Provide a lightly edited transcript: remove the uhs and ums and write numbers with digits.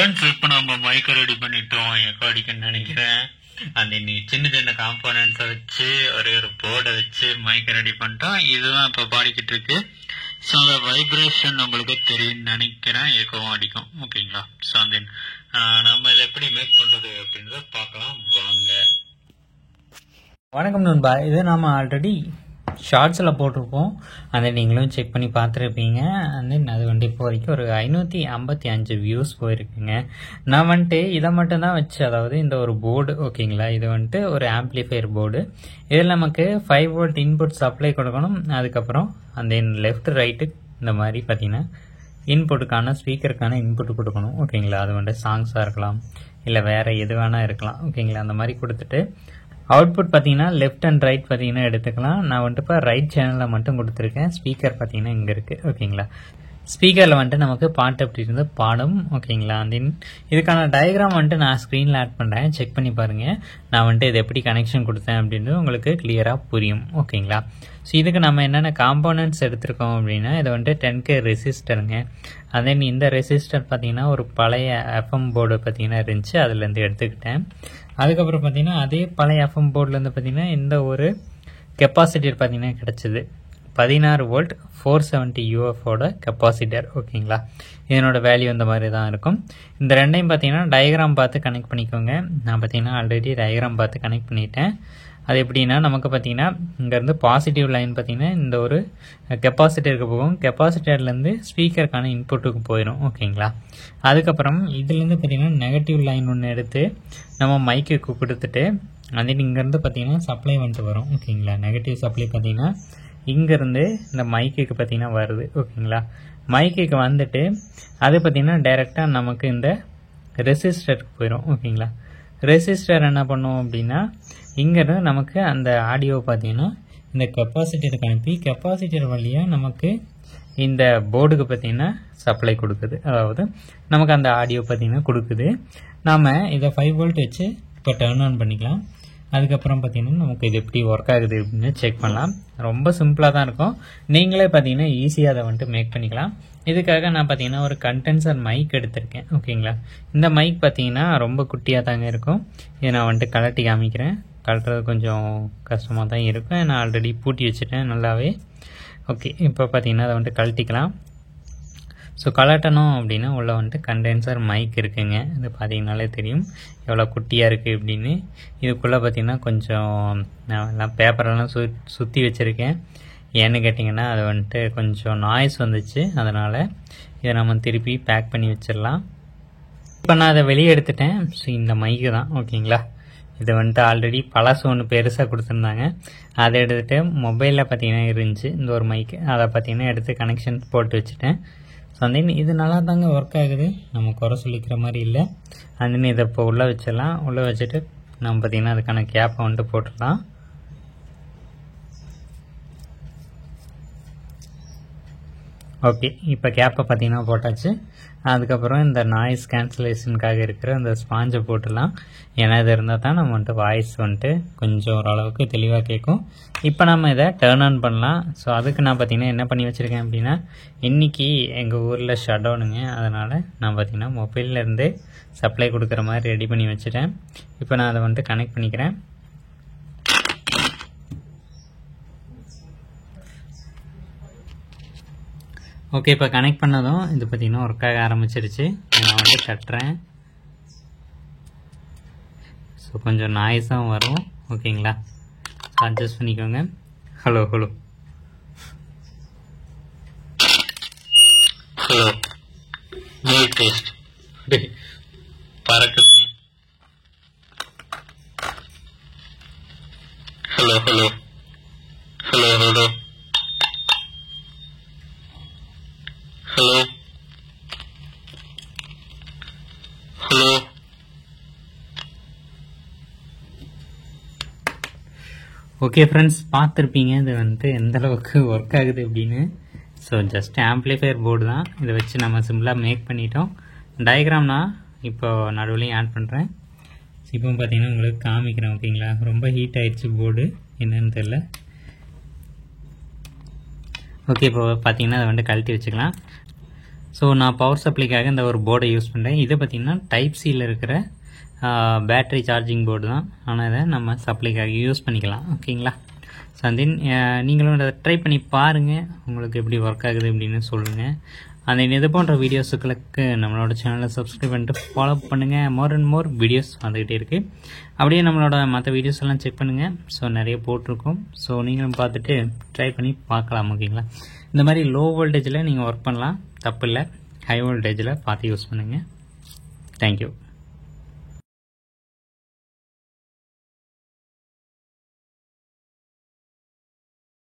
Friends இப்போ நம்ம மைக்கை ரெடி பண்ணிட்டோம், எக்கோ அடிக்கணும்னு நினைக்கிறேன். அந்த நீ சின்ன சின்ன காம்போனன்ட்ஸை வச்சு ஒரே ஒரு போர்டை வச்சு மைக்கை ரெடி பண்ணிட்டோம். இதுதான் இப்போ பாடிக்கிட்டு இருக்கு. ஸோ அந்த வைப்ரேஷன் உங்களுக்கு தெரியும்னு நினைக்கிறேன், எக்கோவும் அடிக்கும். ஓகேங்களா? ஸோ அந்த நம்ம இதை எப்படி மேக் பண்ணுறது அப்படின்றத பார்க்கலாம் வாங்க. வணக்கம் நண்பா. இது நாம் ஆல்ரெடி ஷார்ட்ஸில் போட்டிருப்போம், அதை நீங்களும் செக் பண்ணி பார்த்துருப்பீங்க. தென் அது வந்துட்டு இப்போ வரைக்கும் ஒரு 555 வியூஸ் போயிருக்குங்க. நான் வந்துட்டு இதை மட்டும்தான் வச்சு, அதாவது இந்த ஒரு போர்டு ஓகேங்களா, இது வந்துட்டு ஒரு ஆம்ப்ளிஃபையர் போர்டு. இதில் நமக்கு 5 வோல்ட் இன்புட் சப்ளை கொடுக்கணும். அதுக்கப்புறம் அந்த லெஃப்ட் ரைட்டு இந்த மாதிரி பார்த்தீங்கன்னா இன்புட்டுக்கான ஸ்பீக்கருக்கான இன்புட் கொடுக்கணும். ஓகேங்களா? அது வந்துட்டு சாங்ஸாக இருக்கலாம், இல்லை வேறு எது வேணால் இருக்கலாம். ஓகேங்களா? அந்த மாதிரி கொடுத்துட்டு அவுட்புட் பார்த்தீங்கன்னா லெஃப்ட் அண்ட் ரைட் பார்த்தீங்கன்னா எடுத்துக்கலாம். நான் வந்துட்டு இப்போ ரைட் சேனலில் மட்டும் கொடுத்துருக்கேன். ஸ்பீக்கர் பார்த்தீங்கன்னா இங்கே இருக்குது. ஓகேங்களா? ஸ்பீக்கரில் வந்துட்டு நமக்கு பாட்டு அப்படி இருந்து பாடும். ஓகேங்களா? தென் இதுக்கான டயக்ராம் வந்துட்டு நான் ஸ்க்ரீனில் ஆட் பண்ணுறேன், செக் பண்ணி பாருங்கள். நான் வந்துட்டு இது எப்படி கனெக்ஷன் கொடுத்தேன் அப்படின்றது உங்களுக்கு கிளியராக புரியும். ஓகேங்களா? ஸோ இதுக்கு நம்ம என்னென்ன காம்போனன்ட்ஸ் எடுத்திருக்கோம் அப்படின்னா, இது வந்துட்டு 10K ரெசிஸ்டருங்க. தென் இந்த ரெசிஸ்டர் பார்த்தீங்கன்னா ஒரு பழைய எஃப்எம் போர்டு பார்த்தீங்கன்னா இருந்துச்சு, அதுலேருந்து எடுத்துக்கிட்டேன். அதுக்கப்புறம் பார்த்தீங்கன்னா அதே பழைய எஃப்எம் போர்ட்லேருந்து பார்த்தீங்கன்னா இந்த ஒரு கெப்பாசிட்டர் பார்த்தீங்கன்னா கிடச்சிது. 16 வோல்ட் 470 UFஓட கெப்பாசிட்டர். ஓகேங்களா? இதனோட வேல்யூ இந்த மாதிரி தான் இருக்கும். இந்த ரெண்டையும் பார்த்தீங்கன்னா டயக்ராம் பார்த்து கனெக்ட் பண்ணிக்கோங்க. நான் பார்த்தீங்கன்னா ஆல்ரெடி டயக்ராம் பார்த்து கனெக்ட் பண்ணிட்டேன். அது எப்படின்னா, நமக்கு பார்த்தீங்கன்னா இங்கேருந்து பாசிட்டிவ் லைன் பார்த்தீங்கன்னா இந்த ஒரு கெப்பாசிட்டருக்கு போகும், கெப்பாசிட்டர்லேருந்து ஸ்பீக்கருக்கான இன்புட்டுக்கு போயிடும். ஓகேங்களா? அதுக்கப்புறம் இதுலேருந்து பார்த்தீங்கன்னா நெகட்டிவ் லைன் ஒன்று எடுத்து நம்ம மைக்குக்கு கொடுத்துட்டு, அதே இங்கேருந்து பார்த்தீங்கன்னா சப்ளை வந்துட்டு வரும். ஓகேங்களா? நெகட்டிவ் சப்ளை பார்த்தீங்கன்னா இங்கேருந்து இந்த மைக்குக்கு பார்த்தீங்கன்னா வருது. ஓகேங்களா? மைக்குக்கு வந்துட்டு அது பார்த்தீங்கன்னா டைரெக்டாக நமக்கு இந்த ரெசிஸ்டருக்கு போயிடும். ஓகேங்களா? ரெசிஸ்டர் என்ன பண்ணுவோம் அப்படின்னா, இங்கேருந்து நமக்கு அந்த ஆடியோ பார்த்தீங்கன்னா இந்த கெப்பாசிட்டருக்கு அனுப்பி கெப்பாசிட்டர் வழியாக நமக்கு இந்த போர்டுக்கு பார்த்தீங்கன்னா சப்ளை கொடுக்குது. அதாவது நமக்கு அந்த ஆடியோ பார்த்தீங்கன்னா கொடுக்குது. நாம் இதை 5 வோல்ட் வச்சு இப்போ டர்ன் ஆன் பண்ணிக்கலாம். அதுக்கப்புறம் பார்த்தீங்கன்னா நமக்கு இது எப்படி ஒர்க் ஆகுது அப்படின்னு செக் பண்ணலாம். ரொம்ப சிம்பிளாக தான் இருக்கும். நீங்களே பார்த்தீங்கன்னா ஈஸியாக அதை வந்துட்டு மேக் பண்ணிக்கலாம். இதுக்காக நான் பார்த்தீங்கன்னா ஒரு கண்டென்சர் மைக் எடுத்திருக்கேன். ஓகேங்களா? இந்த மைக் பார்த்தீங்கன்னா ரொம்ப குட்டியாக தாங்க இருக்கும். இதை நான் வந்துட்டு கலட்டி காமிக்கிறேன். கலட்டுறது கொஞ்சம் கஷ்டமாக தான் இருக்கும். நான் ஆல்ரெடி பூட்டி வச்சுட்டேன் நல்லாவே. ஓகே, இப்போ பார்த்தீங்கன்னா அதை வந்துட்டு கழட்டிக்கலாம். ஸோ கலட்டணும் அப்படின்னா உள்ளே வந்துட்டு கண்டென்சர் மைக் இருக்குங்க. இது பார்த்தீங்கனாலே தெரியும் எவ்வளோ குட்டியாக இருக்குது அப்படின்னு. இதுக்குள்ளே பார்த்தீங்கன்னா கொஞ்சம் நான் எல்லாம் பேப்பரெல்லாம் சுற்றி வச்சுருக்கேன். ஏன்னு கேட்டிங்கன்னா அது வந்துட்டு கொஞ்சம் நாய்ஸ் வந்துச்சு, அதனால் இதை நம்ம திருப்பி பேக் பண்ணி வச்சிடலாம். இப்போ நான் அதை வெளியே எடுத்துட்டேன். ஸோ இந்த மைக்கு தான். ஓகேங்களா? இதை வந்துட்டு ஆல்ரெடி பழசு ஒன்று பெருசாக கொடுத்துருந்தாங்க, அதை எடுத்துகிட்டு மொபைலில் பார்த்தீங்கன்னா இருந்துச்சு இந்த ஒரு மைக்கு, அதை பார்த்தீங்கன்னா எடுத்து கனெக்ஷன் போட்டு வச்சுட்டேன். ஸோ அந்த இது நல்லா தாங்க ஒர்க் ஆகுது, நம்ம குறை சொல்லிக்கிற மாதிரி இல்லை. அந்த இதை இப்போ உள்ளே வச்சிடலாம். உள்ளே வச்சுட்டு நம்ம பார்த்தீங்கன்னா அதுக்கான கேப்பை வந்துட்டு போட்டுடலாம். ஓகே, இப்போ கேப்பை பார்த்தீங்கன்னா போட்டாச்சு. அதுக்கப்புறம் இந்த நாய்ஸ் கேன்சலேஷனுக்காக இருக்கிற அந்த ஸ்பாஞ்சை போட்டுடலாம். ஏன்னா இது இருந்தால் தான் நம்ம வந்துட்டு வாய்ஸ் வந்துட்டு கொஞ்சம் ஓரளவுக்கு தெளிவாக கேட்கும். இப்போ நம்ம இதை டர்ன் ஆன் பண்ணலாம். ஸோ அதுக்கு நான் பார்த்தீங்கன்னா என்ன பண்ணி வச்சுருக்கேன் அப்படின்னா, இன்றைக்கி எங்கள் ஊரில் ஷட் டவுனுங்க, அதனால் நான் பார்த்தீங்கன்னா மொபைல்லேருந்து சப்ளை கொடுக்குற மாதிரி ரெடி பண்ணி வச்சுட்டேன். இப்போ நான் அதை வந்துட்டு கனெக்ட் பண்ணிக்கிறேன். ஓகே, இப்போ கனெக்ட் பண்ணதும் இது பார்த்தீங்கன்னா ஒர்க் ஆக ஆரம்பிச்சிருச்சு. நான் வந்துட்டு கட்டுறேன். ஸோ கொஞ்சம் நாய்ஸாகவும் வரும். ஓகேங்களா? அட்ஜஸ்ட் பண்ணிக்கோங்க. Hello hello hello mute test பறக்குதுங்க. Hello hello hello hello hello hello. Okay friends, பார்த்துருப்பீங்க இது வந்துட்டு எந்தளவுக்கு ஒர்க் ஆகுது அப்படின்னு. ஸோ ஜஸ்ட் ஆம்ப்ளிஃபையர் போர்டு தான், இதை வச்சு நம்ம சிம்பிளாக மேக் பண்ணிட்டோம். டயக்ராம்னா இப்போ நடுவுலையும் ஆட் பண்ணுறேன். இப்போ பார்த்தீங்கன்னா உங்களுக்கு காமிக்கிறேன். ஓகேங்களா? ரொம்ப ஹீட் ஆகிடுச்சு போர்டு, என்னன்னு தெரில. ஓகே, இப்போ பார்த்தீங்கன்னா அதை வந்துட்டு கழட்டி வச்சுக்கலாம். ஸோ நான் பவர் சப்ளைக்காக இந்த ஒரு போர்டை யூஸ் பண்ணுறேன். இது பார்த்திங்கன்னா டைப் சியில் இருக்கிற பேட்ரி சார்ஜிங் போர்டு தான். ஆனால் இதை நம்ம சப்ளைக்காக யூஸ் பண்ணிக்கலாம். ஓகேங்களா? ஸோ தென் நீங்களும் அதை ட்ரை பண்ணி பாருங்கள், உங்களுக்கு எப்படி ஒர்க் ஆகுது அப்படின்னு சொல்லுங்கள். அந்த இது போன்ற வீடியோஸுகளுக்கு நம்மளோட சேனலை சப்ஸ்கிரைப் பண்ணிட்டு ஃபாலோ பண்ணுங்கள். மோர் அண்ட் மோர் வீடியோஸ் வந்துக்கிட்டே இருக்குது. அப்படியே நம்மளோட மற்ற வீடியோஸ் எல்லாம் செக் பண்ணுங்கள். ஸோ நிறைய போட்டிருக்கோம். ஸோ நீங்களும் பார்த்துட்டு ட்ரை பண்ணி பார்க்கலாம். ஓகேங்களா? இந்த மாதிரி லோ வோல்டேஜில் நீங்கள் ஒர்க் பண்ணலாம், தப்பு இல்லை. ஹை வோல்டேஜில் பார்த்து யூஸ் பண்ணுங்கள். தேங்க்யூ.